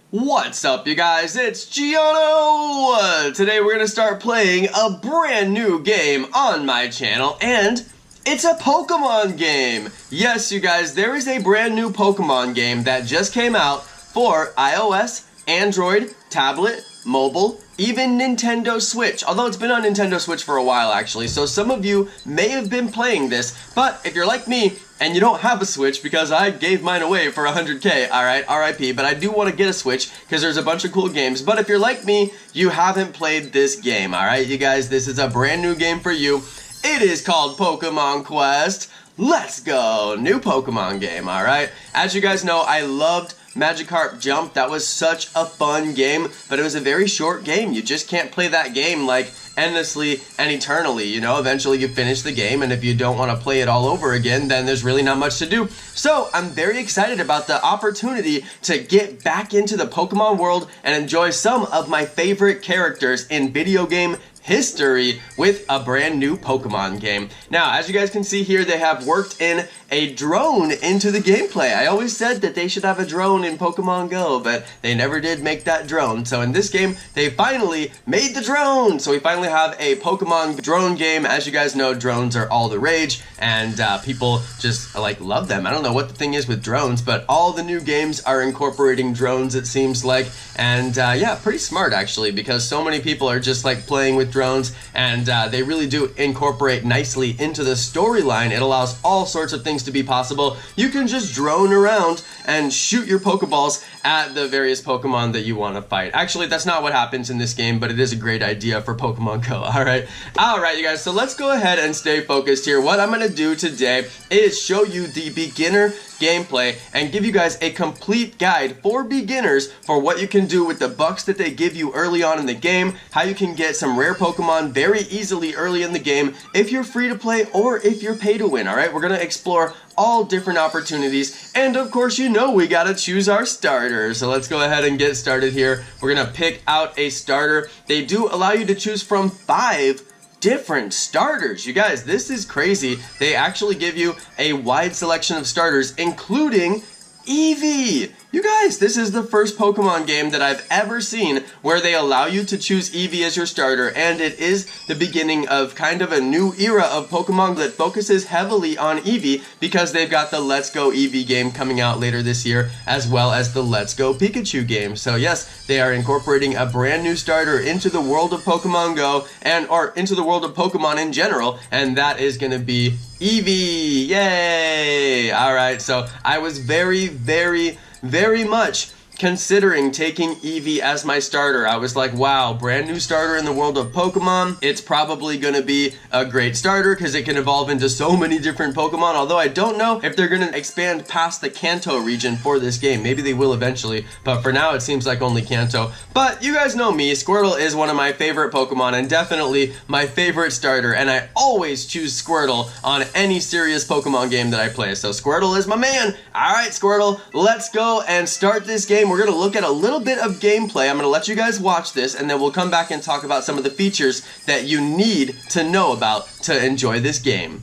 What's up, you guys? It's Jonno! Today we're gonna start playing a brand new game on my channel, and it's a Pokemon game! Yes, you guys, there is a brand new Pokemon game that just came out for iOS, Android, tablet, mobile, even Nintendo Switch, although it's been on Nintendo Switch for a while actually, so some of you may have been playing this, but if you're like me and you don't have a Switch because I gave mine away for 100K, alright, RIP, but I do want to get a Switch because there's a bunch of cool games, but if you're like me, you haven't played this game, alright, you guys, this is a brand new game for you. It is called Pokemon Quest. Let's go! New Pokemon game, alright? As you guys know, I loved Magikarp Jump. That was such a fun game, but it was a very short game. You just can't play that game like endlessly and eternally, you know? Eventually you finish the game, and if you don't want to play it all over again, then there's really not much to do. So I'm very excited about the opportunity to get back into the Pokemon world and enjoy some of my favorite characters in video game history with a brand new Pokemon game. Now, as you guys can see here, they have worked in a drone into the gameplay. I always said that they should have a drone in Pokemon Go, but they never did make that drone. So in this game, they finally made the drone. So we finally have a Pokemon drone game. As you guys know, drones are all the rage, and people just like love them. I don't know what the thing is with drones, but all the new games are incorporating drones, it seems like. And yeah, pretty smart actually, because so many people are just like playing with drones, and they really do incorporate nicely into the storyline. It allows all sorts of things to be possible. You can just drone around and shoot your Pokeballs at the various Pokemon that you want to fight. Actually, that's not what happens in this game, but it is a great idea for Pokemon Go, alright? Alright, you guys, so let's go ahead and stay focused here. What I'm going to do today is show you the beginner gameplay and give you guys a complete guide for beginners for what you can do with the bucks that they give you early on in the game, how you can get some rare Pokemon very easily early in the game if you're free to play or if you're pay to win, alright? We're going to explore all different opportunities, and of course, you know, we gotta choose our starter. So let's go ahead and get started here. We're gonna pick out a starter. They do allow you to choose from 5 different starters. You guys, this is crazy. They actually give you a wide selection of starters, including Eevee. You guys, this is the first Pokemon game that I've ever seen where they allow you to choose Eevee as your starter, and it is the beginning of kind of a new era of Pokemon that focuses heavily on Eevee, because they've got the Let's Go Eevee game coming out later this year, as well as the Let's Go Pikachu game. So yes, they are incorporating a brand new starter into the world of Pokemon Go, or into the world of Pokemon in general, and that is going to be Eevee. Yay! Alright, so I was very much considering taking Eevee as my starter. I was like, wow, brand new starter in the world of Pokemon. It's probably gonna be a great starter because it can evolve into so many different Pokemon, although I don't know if they're gonna expand past the Kanto region for this game. Maybe they will eventually, but for now it seems like only Kanto. But you guys know me, Squirtle is one of my favorite Pokemon and definitely my favorite starter, and I always choose Squirtle on any serious Pokemon game that I play. So Squirtle is my man. Alright, Squirtle, let's go and start this game. We're going to look at a little bit of gameplay. I'm going to let you guys watch this, and then we'll come back and talk about some of the features that you need to know about to enjoy this game.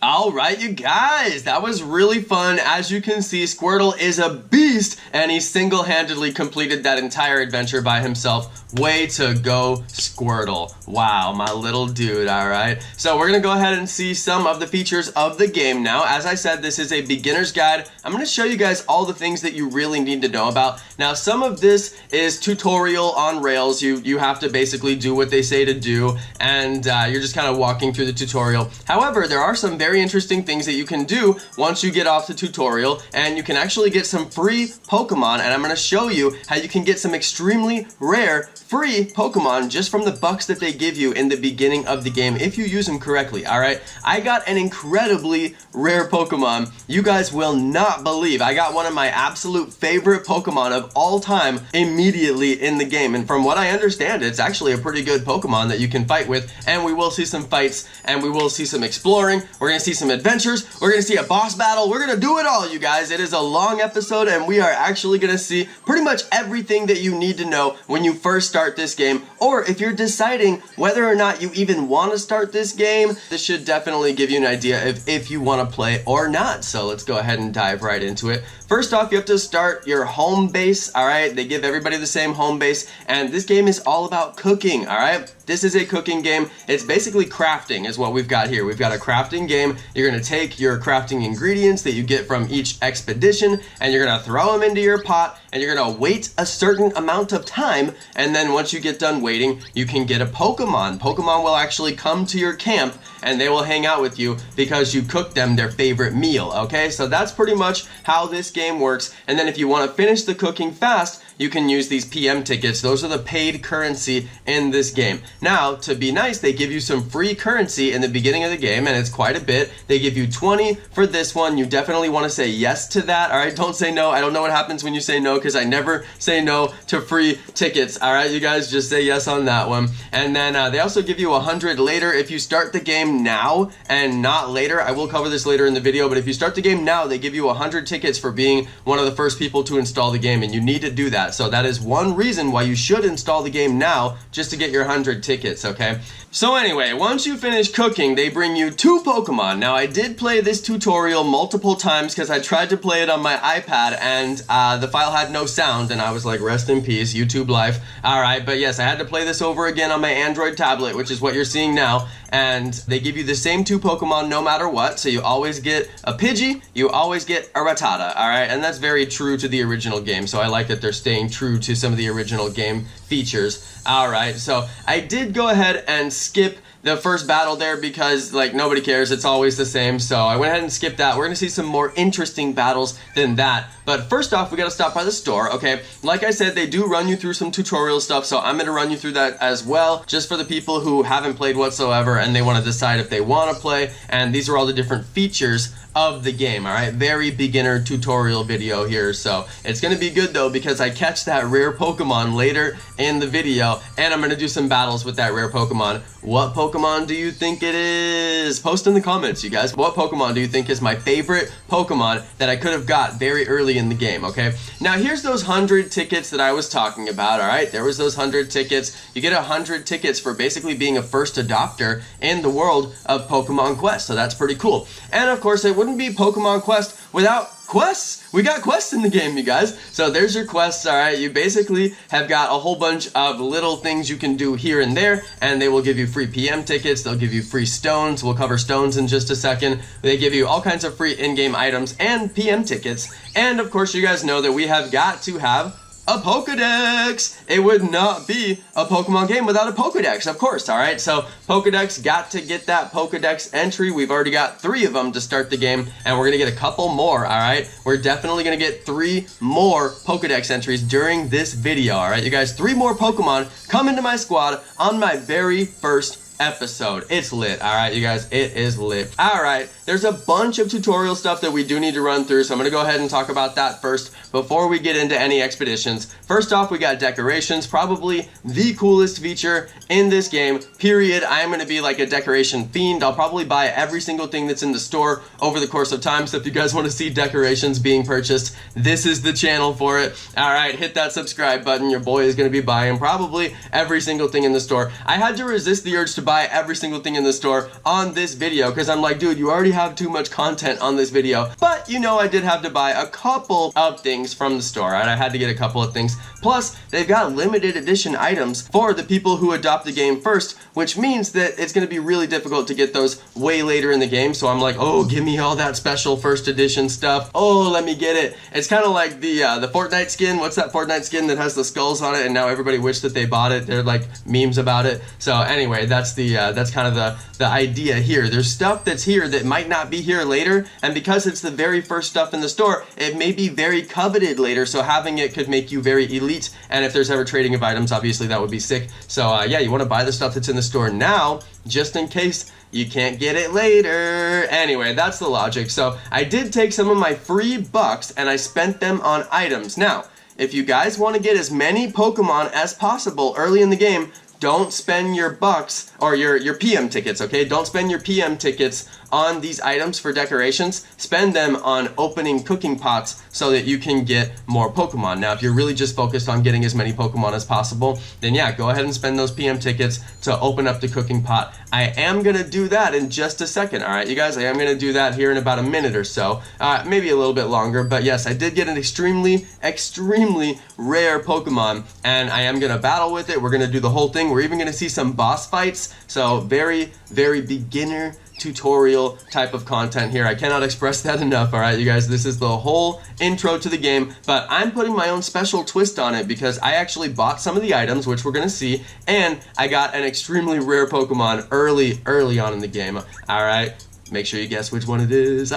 Alright, you guys, that was really fun. As you can see, Squirtle is a beast, and he single-handedly completed that entire adventure by himself. Way to go, Squirtle. Wow, my little dude, alright? So we're gonna go ahead and see some of the features of the game now. As I said, this is a beginner's guide. I'm gonna show you guys all the things that you really need to know about. Now, some of this is tutorial on rails. You have to basically do what they say to do, and you're just kind of walking through the tutorial. However, there are some very interesting things that you can do once you get off the tutorial, and you can actually get some free Pokemon, and I'm going to show you how you can get some extremely rare free Pokemon just from the bucks that they give you in the beginning of the game if you use them correctly. Alright, I got an incredibly rare Pokemon. You guys will not believe. I got one of my absolute favorite Pokemon of all time immediately in the game, and from what I understand, it's actually a pretty good Pokemon that you can fight with, and we will see some fights, and we will see some exploring. We're going to see some adventures. We're going to see a boss battle. We're going to do it all, you guys. It is a long episode, and we are actually going to see pretty much everything that you need to know when you first start this game, or if you're deciding whether or not you even want to start this game. This should definitely give you an idea of if you want to play or not. So let's go ahead and dive right into it. First off, you have to start your home base, alright? They give everybody the same home base, and this game is all about cooking, alright? This is a cooking game. It's basically crafting is what we've got here. We've got a crafting game. You're going to take your crafting ingredients that you get from each expedition, and you're going to throw them into your pot, and you're going to wait a certain amount of time, and then once you get done waiting, you can get a Pokemon. Pokemon will actually come to your camp, and they will hang out with you because you cooked them their favorite meal, okay? So that's pretty much how this game works. And then if you want to finish the cooking fast, you can use these PM tickets. Those are the paid currency in this game. Now, to be nice, they give you some free currency in the beginning of the game, and it's quite a bit. They give you 20 for this one. You definitely want to say yes to that, all right? Don't say no. I don't know what happens when you say no, because I never say no to free tickets, all right? You guys just say yes on that one. And then they also give you 100 later if you start the game now and not later. I will cover this later in the video, but if you start the game now, they give you 100 tickets for being one of the first people to install the game, and you need to do that. So that is one reason why you should install the game now, just to get your 100 tickets, okay? So anyway, once you finish cooking, they bring you 2 Pokemon. Now, I did play this tutorial multiple times because I tried to play it on my iPad, and the file had no sound, and I was like, rest in peace, YouTube life. Alright, but yes, I had to play this over again on my Android tablet, which is what you're seeing now, and they give you the same 2 Pokemon no matter what, so you always get a Pidgey, you always get a Rattata, alright? And that's very true to the original game, so I like that they're staying true to some of the original game features. Alright, so I did go ahead and skip the first battle there because, like, nobody cares. It's always the same. So I went ahead and skipped that. We're going to see some more interesting battles than that. But first off, we got to stop by the store, okay? Like I said, they do run you through some tutorial stuff, so I'm going to run you through that as well, just for the people who haven't played whatsoever and they want to decide if they want to play. And these are all the different features of the game, alright? Very beginner tutorial video here, so it's going to be good though because I catch that rare Pokemon later in the video, and I'm going to do some battles with that rare Pokemon. What Pokemon do you think it is? Post in the comments, you guys. What Pokemon do you think is my favorite Pokemon that I could have got very early in the game, okay? Now here's those 100 tickets that I was talking about, alright? There was those 100 tickets. You get 100 tickets for basically being a first adopter in the world of Pokemon Quest, so that's pretty cool. And of course, it wouldn't be Pokemon Quest without quests. We got quests in the game, you guys. So there's your quests, alright? You basically have got a whole bunch of little things you can do here and there, and they will give you free PM tickets, they'll give you free stones, we'll cover stones in just a second. They give you all kinds of free in-game items and PM tickets, and of course you guys know that we have got to have a Pokedex. It would not be a Pokemon game without a Pokedex, of course, alright? So Pokedex, got to get that Pokedex entry. We've already got 3 of them to start the game, and we're going to get a couple more, alright? We're definitely going to get 3 more Pokedex entries during this video, alright? You guys, 3 more Pokemon come into my squad on my very first episode. It's lit, alright, you guys? It is lit. Alright, there's a bunch of tutorial stuff that we do need to run through, so I'm going to go ahead and talk about that first before we get into any expeditions. First off, we got decorations, probably the coolest feature in this game, period. I'm going to be like a decoration fiend. I'll probably buy every single thing that's in the store over the course of time, so if you guys want to see decorations being purchased, this is the channel for it. Alright, hit that subscribe button. Your boy is going to be buying probably every single thing in the store. I had to resist the urge to buy every single thing in the store on this video because I'm like, dude, you already have too much content on this video, but you know I did have to buy a couple of things from the store, right? I had to get a couple of things. Plus, they've got limited edition items for the people who adopt the game first, which means that it's going to be really difficult to get those way later in the game. So I'm like, oh, give me all that special first edition stuff. Oh, let me get it. It's kind of like the Fortnite skin. What's that Fortnite skin that has the skulls on it, and now everybody wished that they bought it? They're like memes about it. So anyway, that's kind of the idea here. There's stuff that's here that might not be here later, and because it's the very first stuff in the store, it may be very coveted later, so having it could make you very elite, and if there's ever trading of items, obviously that would be sick. So yeah, you want to buy the stuff that's in the store now, just in case you can't get it later. Anyway, that's the logic. So I did take some of my free bucks and I spent them on items. Now, if you guys want to get as many Pokemon as possible early in the game, don't spend your bucks or your PM tickets, okay? Don't spend your PM tickets on these items for decorations. Spend them on opening cooking pots so that you can get more Pokemon. Now, if you're really just focused on getting as many Pokemon as possible, then yeah, go ahead and spend those PM tickets to open up the cooking pot. I am gonna do that in just a second, all right, you guys? I am gonna do that here in about a minute or so, maybe a little bit longer, but yes, I did get an extremely rare Pokemon, and I am gonna battle with it. We're gonna do the whole thing. We're even gonna see some boss fights, so very beginner tutorial type of content here. I cannot express that enough, all right, you guys? This is the whole intro to the game, but I'm putting my own special twist on it because I actually bought some of the items, which we're gonna see, and I got an extremely rare Pokemon early on in the game, all right? Make sure you guess which one it is.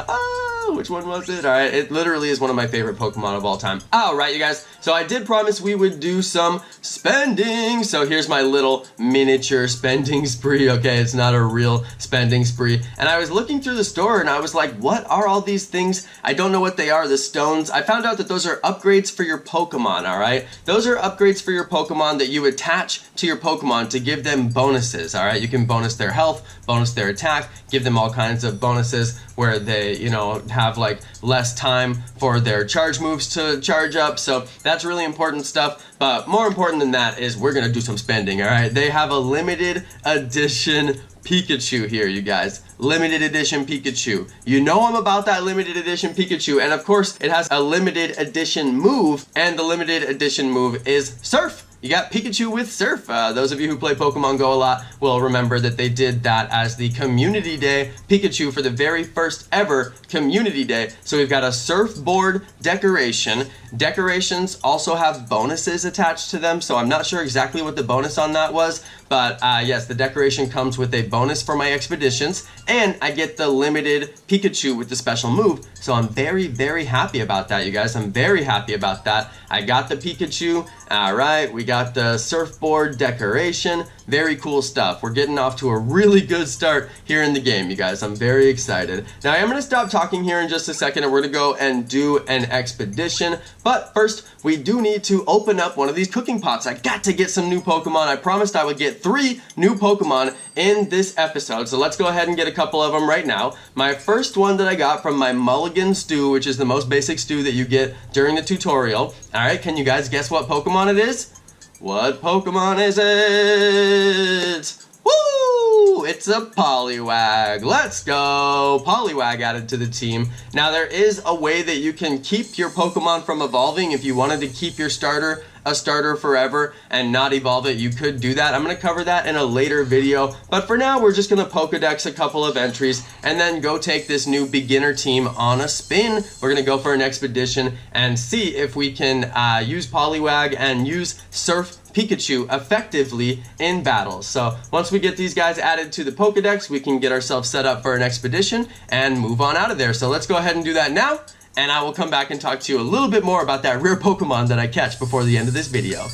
Which one was it? All right, it literally is one of my favorite Pokemon of all time. All right, you guys, so I did promise we would do some spending. So here's my little miniature spending spree, okay? It's not a real spending spree. And I was looking through the store and I was like, what are all these things? I don't know what they are, the stones. I found out that those are upgrades for your Pokemon, all right? Those are upgrades for your Pokemon that you attach to your Pokemon to give them bonuses, all right? You can bonus their health, bonus their attack, give them all kinds of bonuses where they, you know, have like less time for their charge moves to charge up. So that's really important stuff. But more important than that is we're gonna do some spending, all right? They have a limited edition Pikachu here, you guys. Limited edition Pikachu. You know I'm about that limited edition Pikachu, and of course it has a limited edition move, and the limited edition move is Surf. You got Pikachu with Surf. Those of you who play Pokemon Go a lot will remember that they did that as the Community Day Pikachu for the very first ever Community Day. So we've got a surfboard decoration. Decorations also have bonuses attached to them, so I'm not sure exactly what the bonus on that was, but yes, the decoration comes with a bonus for my expeditions, and I get the limited Pikachu with the special move, so I'm very happy about that, you guys. I'm very happy about that. I got the Pikachu. All right, we got the surfboard decoration. Very cool stuff. We're getting off to a really good start here in the game, you guys. I'm very excited. Now, I'm going to stop talking here in just a second, and we're going to go and do an expedition. But first, we do need to open up one of these cooking pots. I got to get some new Pokemon. I promised I would get 3 new Pokemon in this episode. So let's go ahead and get a couple of them right now. My first one that I got from my Mulligan stew, which is the most basic stew that you get during the tutorial. All right, can you guys guess what Pokemon it is? What Pokemon is it? Woo! It's a Poliwag. Let's go. Poliwag added to the team. Now, there is a way that you can keep your Pokemon from evolving. If you wanted to keep your starter a starter forever and not evolve it, you could do that. I'm going to cover that in a later video, but for now we're just going to Pokedex a couple of entries and then go take this new beginner team on a spin. We're going to go for an expedition and see if we can use Poliwag and use Surf Pikachu effectively in battles. So once we get these guys added to the Pokedex, we can get ourselves set up for an expedition and move on out of there. So let's go ahead and do that now, and I will come back and talk to you a little bit more about that rare Pokemon that I catch before the end of this video.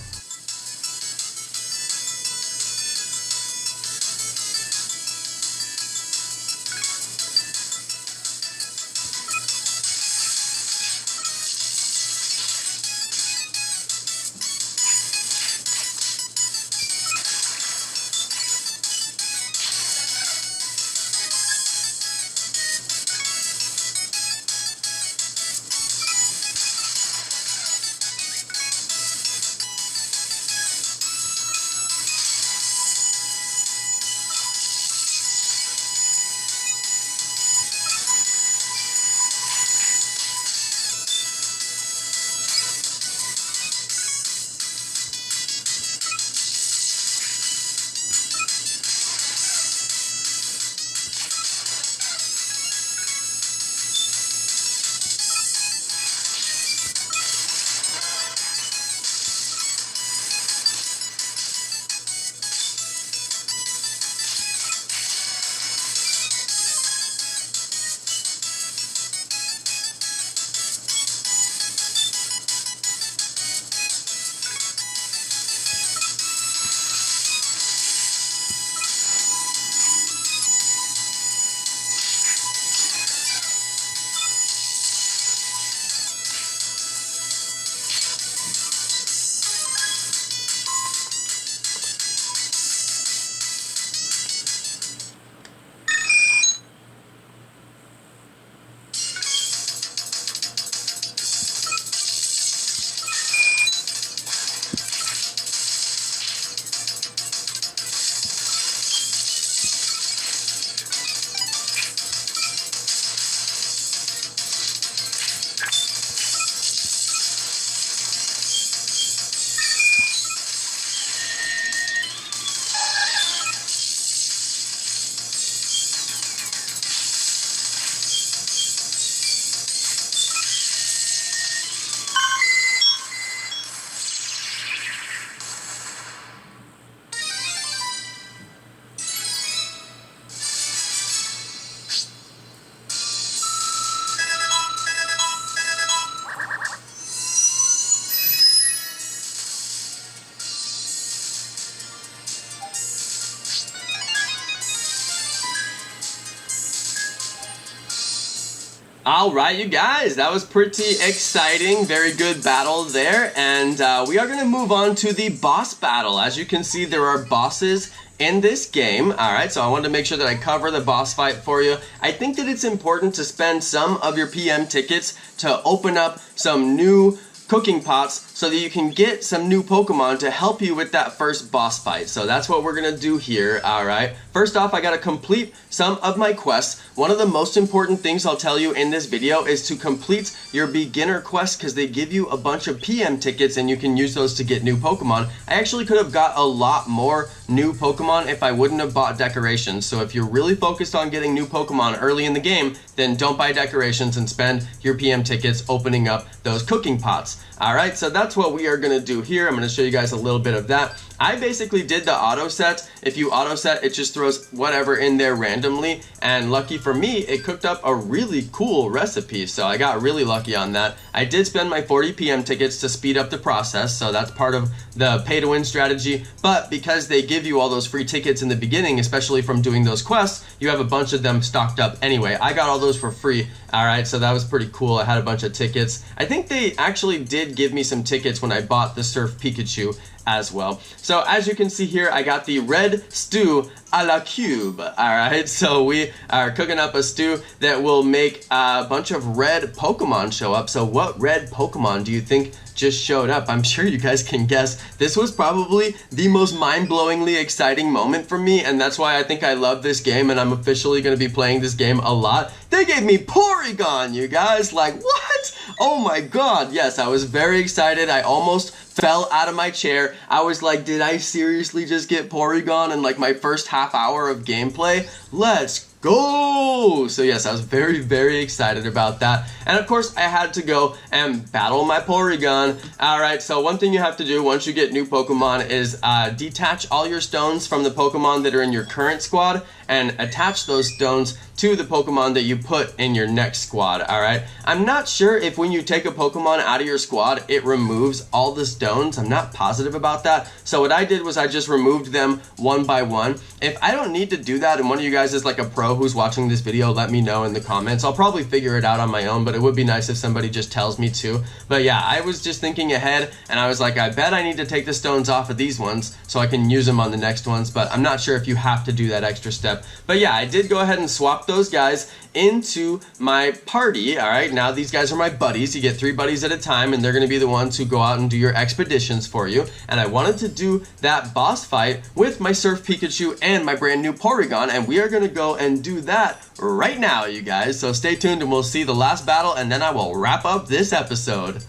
Alright, you guys, that was pretty exciting. Very good battle there. And we are going to move on to the boss battle. As you can see, there are bosses in this game. Alright, so I wanted to make sure that I cover the boss fight for you. I think that it's important to spend some of your PM tickets to open up some new cooking pots so that you can get some new Pokemon to help you with that first boss fight. So that's what we're gonna do here, alright? First off, I gotta complete some of my quests. One of the most important things I'll tell you in this video is to complete your beginner quest because they give you a bunch of PM tickets and you can use those to get new Pokemon. I actually could have got a lot more new Pokemon if I wouldn't have bought decorations. So if you're really focused on getting new Pokemon early in the game, then don't buy decorations and spend your PM tickets opening up those cooking pots. Alright, so that's what we are going to do here. I'm going to show you guys a little bit of that. I basically did the auto set. If you auto set, it just throws whatever in there randomly. And lucky for me, it cooked up a really cool recipe. So I got really lucky on that. I did spend my 40 PM tickets to speed up the process. So that's part of the pay to win strategy. But because they give you all those free tickets in the beginning, especially from doing those quests, you have a bunch of them stocked up anyway. I got all those for free. Alright, so that was pretty cool. I had a bunch of tickets. I think they actually did give me some tickets when I bought the Surf Pikachu as well. So as you can see here, I got the red stew a la cube. Alright, so we are cooking up a stew that will make a bunch of red Pokemon show up. So what red Pokemon do you think just showed up? I'm sure you guys can guess. This was probably the most mind-blowingly exciting moment for me, and that's why I think I love this game and I'm officially going to be playing this game a lot. They gave me Porygon, you guys. Like, what? Oh my god. Yes, I was very excited. I almost fell out of my chair. I was like, did I seriously just get Porygon in like my first half hour of gameplay? Let's go! So yes, I was very, very excited about that. And of course, I had to go and battle my Porygon. Alright, so one thing you have to do once you get new Pokemon is detach all your stones from the Pokemon that are in your current squad and attach those stones to the Pokemon that you put in your next squad, alright? I'm not sure if when you take a Pokemon out of your squad, it removes all the stones. I'm not positive about that. So what I did was I just removed them one by one. If I don't need to do that and one of you guys is like a pro who's watching this video, let me know in the comments. I'll probably figure it out on my own, but it would be nice if somebody just tells me to. But yeah, I was just thinking ahead and I was like, I bet I need to take the stones off of these ones so I can use them on the next ones, but I'm not sure if you have to do that extra step. But yeah, I did go ahead and swap those guys into my party. Alright, now these guys are my buddies. You get 3 buddies at a time and they're going to be the ones who go out and do your expeditions for you. And I wanted to do that boss fight with my Surf Pikachu and my brand new Porygon, and we are going to go and do that right now, you guys. So stay tuned and we'll see the last battle and then I will wrap up this episode.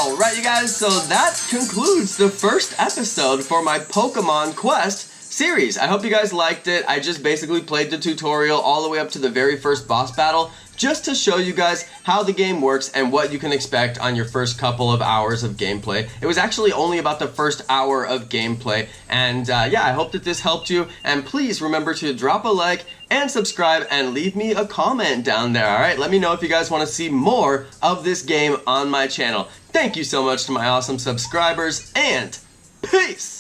Alright you guys, so that concludes the first episode for my Pokemon Quest series. I hope you guys liked it. I just basically played the tutorial all the way up to the very first boss battle just to show you guys how the game works and what you can expect on your first couple of hours of gameplay. It was actually only about the first hour of gameplay, and yeah, I hope that this helped you, and please remember to drop a like and subscribe and leave me a comment down there, alright? Let me know if you guys want to see more of this game on my channel. Thank you so much to my awesome subscribers, and peace!